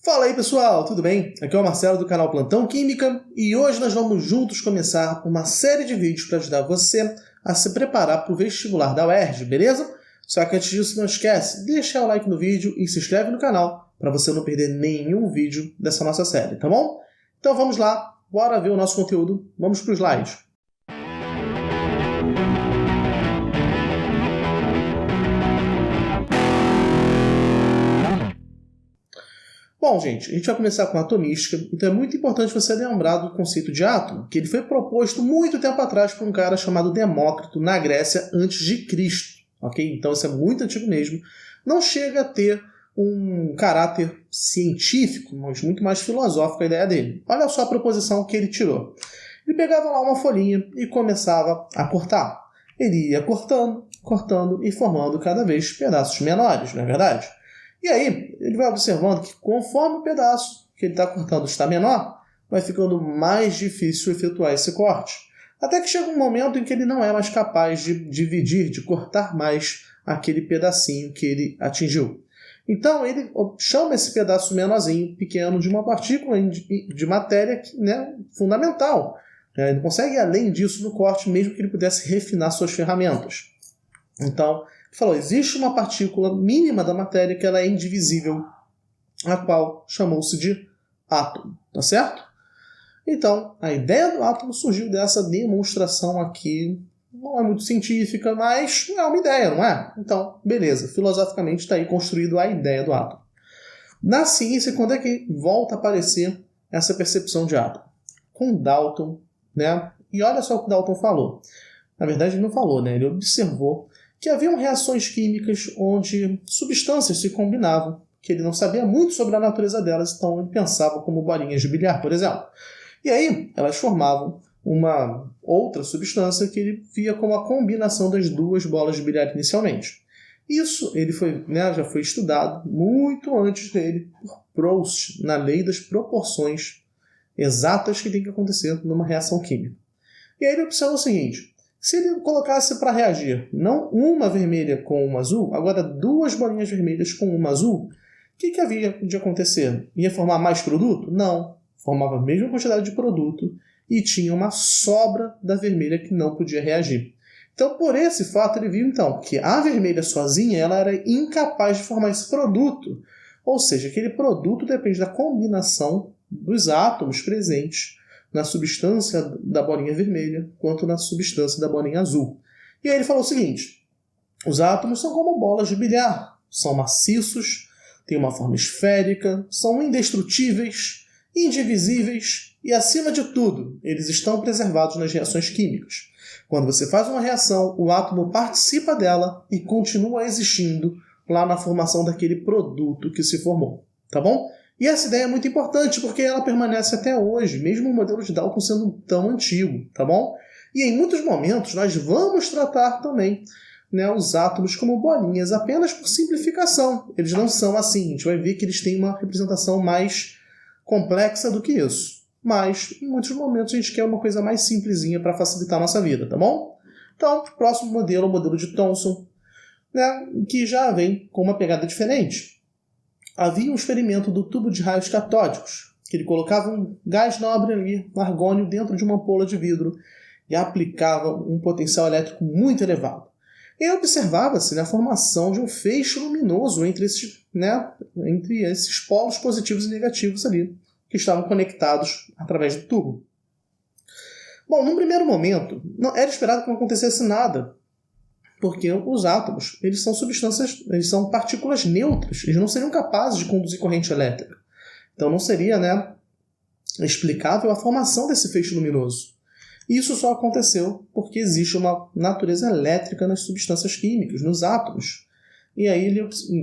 Fala aí pessoal, tudo bem? Aqui é o Marcelo do canal Plantão Química e hoje nós vamos juntos começar uma série de vídeos para ajudar você a se preparar para o vestibular da UERJ, beleza? Só que antes disso não esquece, deixa o like no vídeo e se inscreve no canal para você não perder nenhum vídeo dessa nossa série, tá bom? Então vamos lá, bora ver o nosso conteúdo, vamos para os slides. Bom, gente, a gente vai começar com a atomística, então é muito importante você lembrar do conceito de átomo, que ele foi proposto muito tempo atrás por um cara chamado Demócrito, na Grécia, antes de Cristo, ok? Então isso é muito antigo mesmo. Não chega a ter um caráter científico, mas muito mais filosófico a ideia dele. Olha só a proposição que ele tirou. Ele pegava lá uma folhinha e começava a cortar. Ele ia cortando, cortando e formando cada vez pedaços menores, não é verdade? E aí, ele vai observando que conforme o pedaço que ele está cortando está menor, vai ficando mais difícil efetuar esse corte. Até que chega um momento em que ele não é mais capaz de dividir, de cortar mais aquele pedacinho que ele atingiu. Então, ele chama esse pedaço menorzinho, pequeno, de uma partícula de matéria fundamental. Ele não consegue ir além disso no corte, mesmo que ele pudesse refinar suas ferramentas. Então, ele falou, existe uma partícula mínima da matéria que ela é indivisível, a qual chamou-se de átomo, tá certo? Então, a ideia do átomo surgiu dessa demonstração aqui, não é muito científica, mas é uma ideia, não é? Então, beleza, filosoficamente está aí construído a ideia do átomo. Na ciência, quando é que volta a aparecer essa percepção de átomo? Com Dalton, né? E olha só o que Dalton falou. Na verdade, ele não falou, né? Ele observou que haviam reações químicas onde substâncias se combinavam, que ele não sabia muito sobre a natureza delas, então ele pensava como bolinhas de bilhar, por exemplo. E aí, elas formavam uma outra substância que ele via como a combinação das duas bolas de bilhar inicialmente. Isso ele já foi estudado muito antes dele por Proust, na lei das proporções exatas que tem que acontecer numa reação química. E aí ele observou o seguinte: se ele colocasse para reagir não uma vermelha com uma azul, agora duas bolinhas vermelhas com uma azul, o que havia de acontecer? Ia formar mais produto? Não. Formava a mesma quantidade de produto e tinha uma sobra da vermelha que não podia reagir. Então, por esse fato, ele viu então que a vermelha sozinha ela era incapaz de formar esse produto. Ou seja, aquele produto depende da combinação dos átomos presentes na substância da bolinha vermelha, quanto na substância da bolinha azul. E aí ele falou o seguinte: os átomos são como bolas de bilhar, são maciços, têm uma forma esférica, são indestrutíveis, indivisíveis e, acima de tudo, eles estão preservados nas reações químicas. Quando você faz uma reação, o átomo participa dela e continua existindo lá na formação daquele produto que se formou. Tá bom? E essa ideia é muito importante porque ela permanece até hoje, mesmo o modelo de Dalton sendo tão antigo, tá bom? E em muitos momentos nós vamos tratar também os átomos como bolinhas apenas por simplificação. Eles não são assim, a gente vai ver que eles têm uma representação mais complexa do que isso. Mas em muitos momentos a gente quer uma coisa mais simplesinha para facilitar a nossa vida, tá bom? Então, o próximo modelo é o modelo de Thomson, que já vem com uma pegada diferente. Havia um experimento do tubo de raios catódicos, que ele colocava um gás nobre ali, um argônio, dentro de uma ampola de vidro e aplicava um potencial elétrico muito elevado. E observava-se a formação de um feixe luminoso entre esses polos positivos e negativos ali, que estavam conectados através do tubo. Bom, num primeiro momento, não era esperado que não acontecesse nada, porque os átomos, eles são partículas neutras, eles não seriam capazes de conduzir corrente elétrica. Então não seria explicável a formação desse feixe luminoso. Isso só aconteceu porque existe uma natureza elétrica nas substâncias químicas, nos átomos. E aí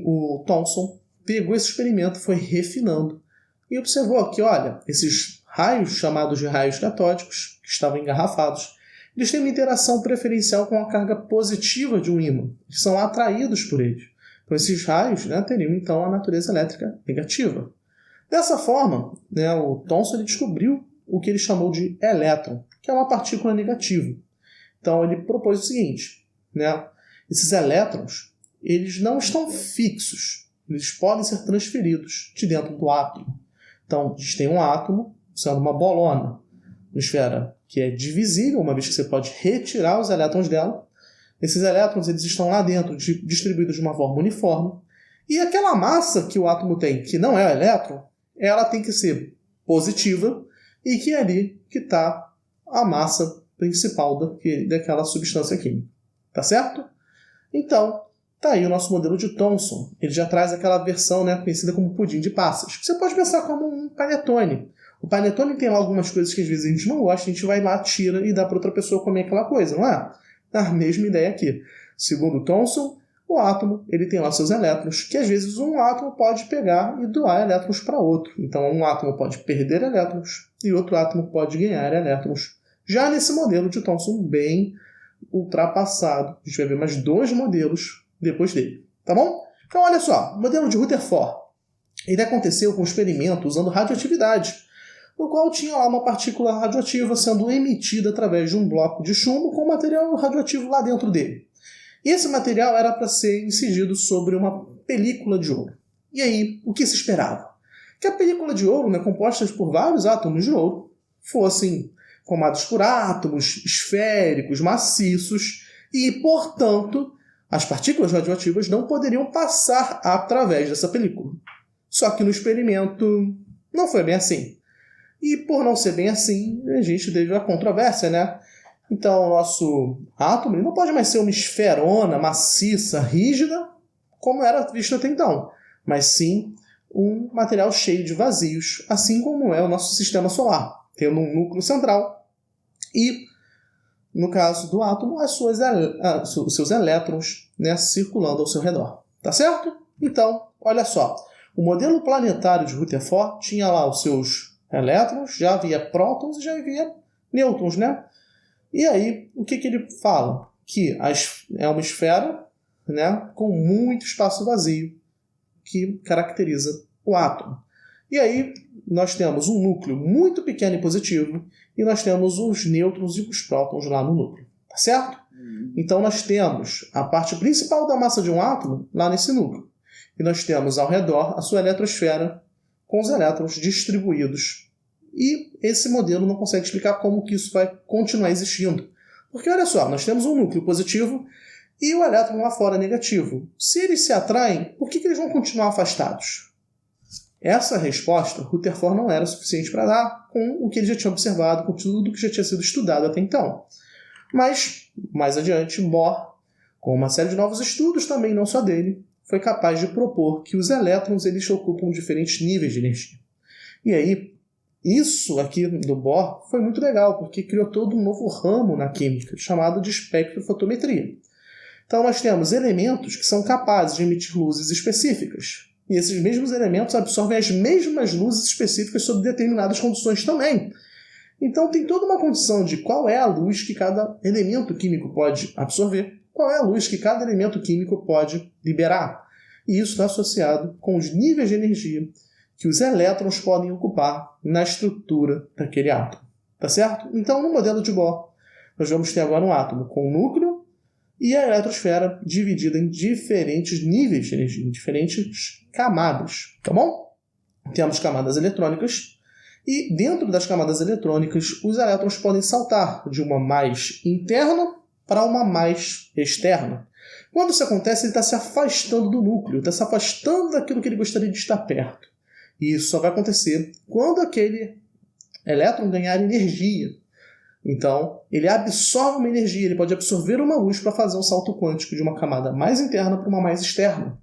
o Thomson pegou esse experimento, foi refinando e observou que, olha, esses raios chamados de raios catódicos, que estavam engarrafados, eles têm uma interação preferencial com a carga positiva de um ímã. Eles são atraídos por eles. Então, esses raios teriam, então, a natureza elétrica negativa. Dessa forma, o Thomson descobriu o que ele chamou de elétron, que é uma partícula negativa. Então, ele propôs o seguinte: esses elétrons eles não estão fixos. eles podem ser transferidos de dentro do átomo. Então, a gente tem um átomo, sendo uma bolona, uma esfera que é divisível, uma vez que você pode retirar os elétrons dela. Esses elétrons eles estão lá dentro, distribuídos de uma forma uniforme. E aquela massa que o átomo tem, que não é o elétron, ela tem que ser positiva, e que é ali que está a massa principal daquela substância química. Tá certo? Então, tá aí o nosso modelo de Thomson. Ele já traz aquela versão, né, conhecida como pudim de passas. Você pode pensar como um panetone. O panetone tem lá algumas coisas que às vezes a gente não gosta, a gente vai lá, tira e dá para outra pessoa comer aquela coisa, não é? A mesma ideia aqui. Segundo Thomson, o átomo ele tem lá seus elétrons, que às vezes um átomo pode pegar e doar elétrons para outro. Então, um átomo pode perder elétrons e outro átomo pode ganhar elétrons. Já nesse modelo de Thomson bem ultrapassado, a gente vai ver mais 2 modelos depois dele. Tá bom? Então, olha só, o modelo de Rutherford. Ele aconteceu com um experimento usando radioatividade, no qual tinha lá uma partícula radioativa sendo emitida através de um bloco de chumbo com material radioativo lá dentro dele. E esse material era para ser incidido sobre uma película de ouro. E aí, o que se esperava? Que a película de ouro, né, composta por vários átomos de ouro, fossem formados por átomos esféricos, maciços, e, portanto, as partículas radioativas não poderiam passar através dessa película. Só que no experimento não foi bem assim. E por não ser bem assim, a gente teve a controvérsia, né? Então, o nosso átomo ele não pode mais ser uma esferona maciça, rígida, como era visto até então, mas sim um material cheio de vazios, assim como é o nosso sistema solar, tendo um núcleo central e, no caso do átomo, os seus elétrons, né, circulando ao seu redor. Tá certo? Então, olha só, o modelo planetário de Rutherford tinha lá os seus elétrons, já havia prótons e já havia nêutrons, né? E aí, o que ele fala? Que é uma esfera, né, com muito espaço vazio que caracteriza o átomo. E aí, nós temos um núcleo muito pequeno e positivo e nós temos os nêutrons e os prótons lá no núcleo. Tá certo? Então, nós temos a parte principal da massa de um átomo lá nesse núcleo. E nós temos ao redor a sua eletrosfera com os elétrons distribuídos. E esse modelo não consegue explicar como que isso vai continuar existindo. Porque, olha só, nós temos um núcleo positivo e o elétron lá fora negativo. Se eles se atraem, por que eles vão continuar afastados? Essa resposta, Rutherford não era suficiente para dar com o que ele já tinha observado, com tudo que já tinha sido estudado até então. Mas, mais adiante, Bohr, com uma série de novos estudos também, não só dele, foi capaz de propor que os elétrons eles ocupam diferentes níveis de energia. E aí, isso aqui do Bohr foi muito legal, porque criou todo um novo ramo na química, chamado de espectrofotometria. Então nós temos elementos que são capazes de emitir luzes específicas, e esses mesmos elementos absorvem as mesmas luzes específicas sob determinadas condições também. Então tem toda uma condição de qual é a luz que cada elemento químico pode absorver, qual é a luz que cada elemento químico pode liberar. E isso está associado com os níveis de energia que os elétrons podem ocupar na estrutura daquele átomo. Tá certo? Então, no modelo de Bohr, nós vamos ter agora um átomo com núcleo e a eletrosfera dividida em diferentes níveis de energia, em diferentes camadas. Tá bom? Temos camadas eletrônicas e, dentro das camadas eletrônicas, os elétrons podem saltar de uma mais interna para uma mais externa. Quando isso acontece, ele está se afastando do núcleo, está se afastando daquilo que ele gostaria de estar perto. E isso só vai acontecer quando aquele elétron ganhar energia. Então, ele absorve uma energia, ele pode absorver uma luz para fazer um salto quântico de uma camada mais interna para uma mais externa.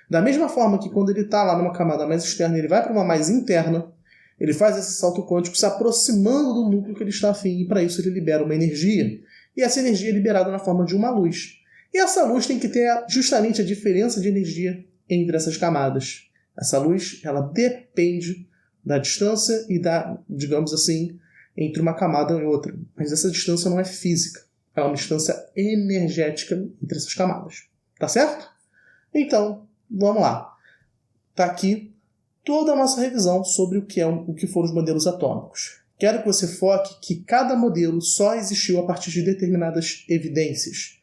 Da mesma forma que quando ele está lá numa camada mais externa, ele vai para uma mais interna, ele faz esse salto quântico se aproximando do núcleo que ele está afim, e para isso ele libera uma energia. E essa energia é liberada na forma de uma luz. E essa luz tem que ter justamente a diferença de energia entre essas camadas. Essa luz, ela depende da distância e digamos assim, entre uma camada e outra. Mas essa distância não é física. Ela é uma distância energética entre essas camadas. Tá certo? Então, vamos lá. Tá aqui toda a nossa revisão sobre o que foram os modelos atômicos. Quero que você foque que cada modelo só existiu a partir de determinadas evidências.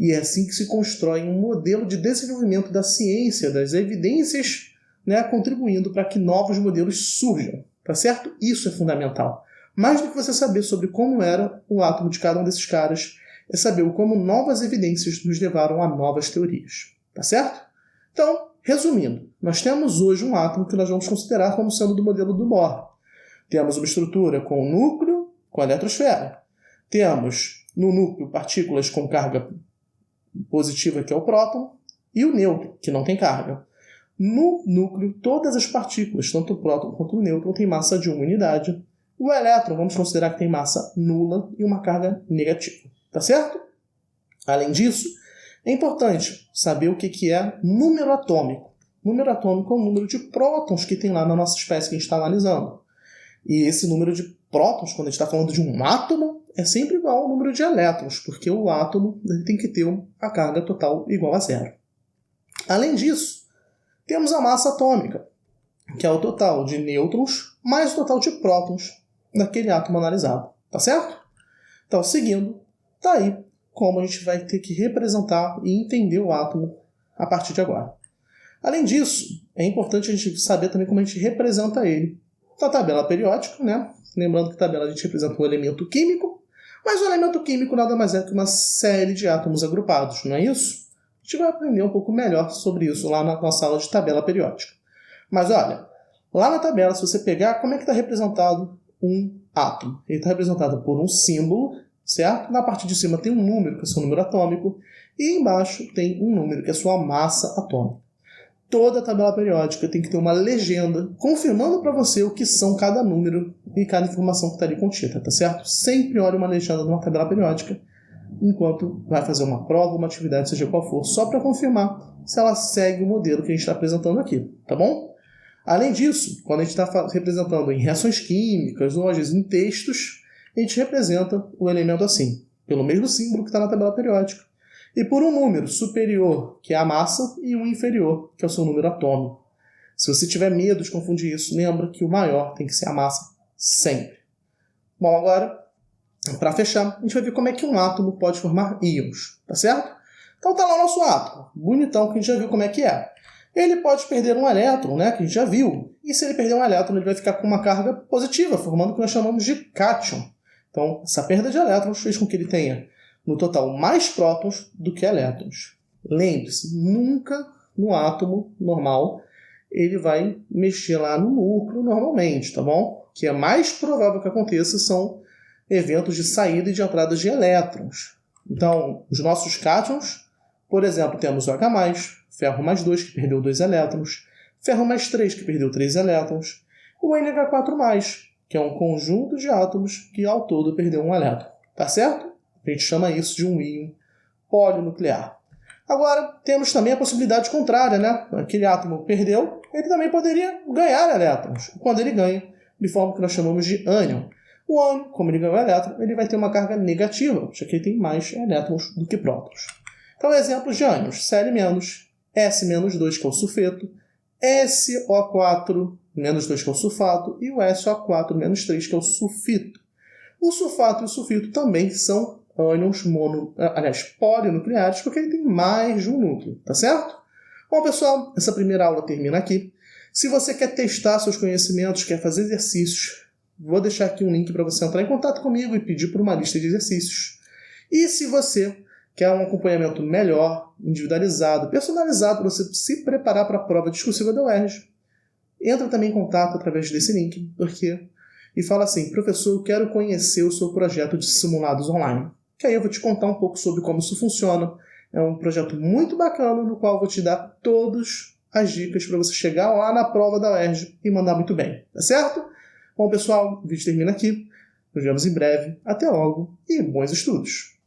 E é assim que se constrói um modelo de desenvolvimento da ciência, das evidências, né, contribuindo para que novos modelos surjam, tá certo? Isso é fundamental. Mais do que você saber sobre como era o átomo de cada um desses caras, é saber como novas evidências nos levaram a novas teorias, tá certo? Então, resumindo, nós temos hoje um átomo que nós vamos considerar como sendo do modelo do Bohr. Temos uma estrutura com o núcleo, com a eletrosfera. Temos no núcleo partículas com carga positiva, que é o próton, e o nêutron, que não tem carga. No núcleo, todas as partículas, tanto o próton quanto o nêutron, têm massa de 1 unidade. O elétron, vamos considerar que tem massa nula e uma carga negativa. Tá certo? Além disso, é importante saber o que é número atômico. Número atômico é o número de prótons que tem lá na nossa espécie que a gente está analisando. E esse número de prótons, quando a gente está falando de um átomo, é sempre igual ao número de elétrons, porque o átomo tem que ter a carga total igual a zero. Além disso, temos a massa atômica, que é o total de nêutrons mais o total de prótons daquele átomo analisado. Tá certo? Então, seguindo, tá aí como a gente vai ter que representar e entender o átomo a partir de agora. Além disso, é importante a gente saber também como a gente representa ele. Na tabela periódica, né? Lembrando que tabela a gente representa um elemento químico, mas o elemento químico nada mais é que uma série de átomos agrupados, não é isso? A gente vai aprender um pouco melhor sobre isso lá na nossa aula de tabela periódica. Mas olha, lá na tabela, se você pegar, como é que está representado um átomo? Ele está representado por um símbolo, certo? Na parte de cima tem um número, que é o seu número atômico, e embaixo tem um número, que é a sua massa atômica. Toda a tabela periódica tem que ter uma legenda confirmando para você o que são cada número e cada informação que está ali contida, tá certo? Sempre olhe uma legenda de uma tabela periódica enquanto vai fazer uma prova, uma atividade, seja qual for, só para confirmar se ela segue o modelo que a gente está apresentando aqui, tá bom? Além disso, quando a gente está representando em reações químicas ou às vezes em textos, a gente representa o elemento assim, pelo mesmo símbolo que está na tabela periódica, e por um número superior, que é a massa, e um inferior, que é o seu número atômico. Se você tiver medo de confundir isso, lembra que o maior tem que ser a massa sempre. Bom, agora, para fechar, a gente vai ver como é que um átomo pode formar íons, tá certo? Então tá lá o nosso átomo, bonitão, que a gente já viu como é que é. Ele pode perder um elétron, né, que a gente já viu, e se ele perder um elétron, ele vai ficar com uma carga positiva, formando o que nós chamamos de cátion. Então, essa perda de elétrons fez com que ele tenha no total mais prótons do que elétrons. Lembre-se, nunca no átomo normal ele vai mexer lá no núcleo normalmente, tá bom? O que é mais provável que aconteça são eventos de saída e de entrada de elétrons. Então, os nossos cátions, por exemplo, temos o H+, ferro mais 2, que perdeu 2 elétrons, ferro mais 3, que perdeu 3 elétrons, o NH4+, que é um conjunto de átomos que ao todo perdeu 1 elétron. Tá certo? A gente chama isso de um íon polinuclear. Agora, temos também a possibilidade contrária, né? Aquele átomo perdeu, ele também poderia ganhar elétrons. Quando ele ganha, de forma que nós chamamos de ânion. O ânion, como ele ganhou elétron, ele vai ter uma carga negativa, já que ele tem mais elétrons do que prótons. Então, exemplos de ânions: Cl-, S-2, que é o sulfeto, SO4-2, que é o sulfato, e o SO4-3, que é o sulfito. O sulfato e o sulfito também são ânions polinucleares, porque ele tem mais de um núcleo, tá certo? Bom, pessoal, essa primeira aula termina aqui. Se você quer testar seus conhecimentos, quer fazer exercícios, vou deixar aqui um link para você entrar em contato comigo e pedir por uma lista de exercícios. E se você quer um acompanhamento melhor, individualizado, personalizado, para você se preparar para a prova discursiva da UERJ, entra também em contato através desse link, e fala assim: professor, eu quero conhecer o seu projeto de simulados online. Que aí eu vou te contar um pouco sobre como isso funciona. É um projeto muito bacana, no qual eu vou te dar todas as dicas para você chegar lá na prova da UERJ e mandar muito bem, tá certo? Bom, pessoal, o vídeo termina aqui. Nos vemos em breve. Até logo e bons estudos!